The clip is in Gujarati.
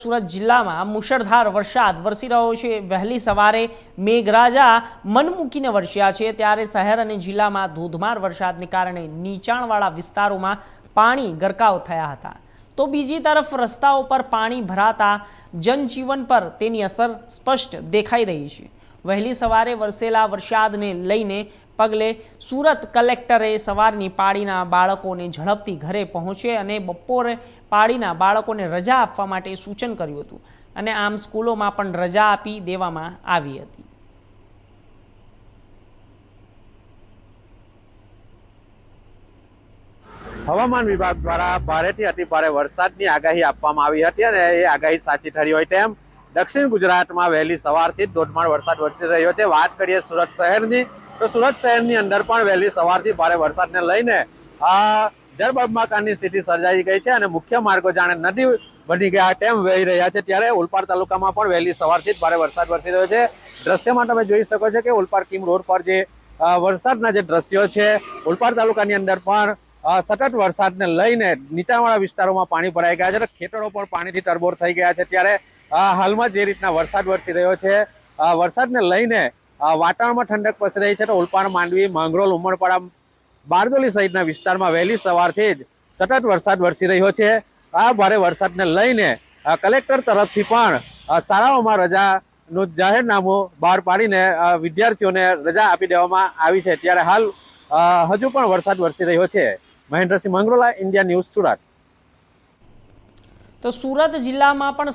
સુરત જિલ્લામાં મુશળધાર વરસાદ વરસી રહ્યો છે। વહેલી સવારે મેઘરાજા મન મૂકીને વરસ્યા છે, ત્યારે શહેર અને જિલ્લામાં ધોધમાર વરસાદને કારણે નીચાણવાળા વિસ્તારોમાં પાણી ગરકાવ થયા હતા, તો બીજી તરફ રસ્તાઓ પર પાણી ભરાતા જનજીવન પર તેની અસર સ્પષ્ટ દેખાઈ રહી છે। વહેલી સવારે વરસેલા વરસાદને લઈને પગલે સુરત કલેક્ટરે સવારની પાળીના બાળકોને ઝડપથી ઘરે પહોંચે અને બપોરે પાળીના બાળકોને રજા આપવા માટે સૂચન કર્યું હતું અને આમ સ્કૂલોમાં પણ રજા આપી દેવામાં આવી હતી। હવામાન વિભાગ દ્વારા ભારેથી અતિ ભારે વરસાદની આગાહી આપવામાં આવી હતી અને એ આગાહી સાચી ઠરી હોય તેમ દક્ષિણ ગુજરાતમાં વહેલી સવારથી જ ધોધમાર વરસાદ વરસી રહ્યો છે। વાત કરીએ સુરત શહેરની, તો સુરત શહેરની અંદર પણ વહેલી સવારથી ભારે વરસાદને લઈને જળબંબાકારની સ્થિતિ સર્જાઈ ગઈ છે અને મુખ્ય માર્ગો જાણે નદી બની ગયા તેમ વહી રહ્યા છે। ત્યારે ઓલપાડ તાલુકામાં પણ વહેલી સવારથી જ ભારે વરસાદ વરસી રહ્યો છે। દ્રશ્યમાં તમે જોઈ શકો છો કે ઓલપાડ કિમ રોડ પર જે વરસાદના જે દ્રશ્યો છે, ઓલપાડ તાલુકાની અંદર પણ સતત વરસાદને લઈને નીચાણવાળા વિસ્તારોમાં પાણી ભરાઈ ગયા છે, ખેતરો પણ પાણીથી તરબોળ થઈ ગયા છે। ત્યારે હાલમાં જે રીતના વરસાદ વરસી રહ્યો છે, વરસાદને લઈને વાતાવરણમાં ઠંડક પસરી રહી છે, તો ઓલપાડ, માંડવી, માંગરોળ, ઉમરપાડા, બારડોલી સહિતના વિસ્તારમાં વહેલી સવારથી જ સતત વરસાદ વરસી રહ્યો છે। આ ભારે વરસાદને લઈને કલેક્ટર તરફથી પણ શાળાઓમાં રજાનું જાહેરનામું બહાર પાડીને વિદ્યાર્થીઓને રજા આપી દેવામાં આવી છે। ત્યારે હાલ હજુ પણ વરસાદ વરસી રહ્યો છે। Mahendrasinh Mangrola, India news, Surat. તો સુરત જિલ્લામાં પણ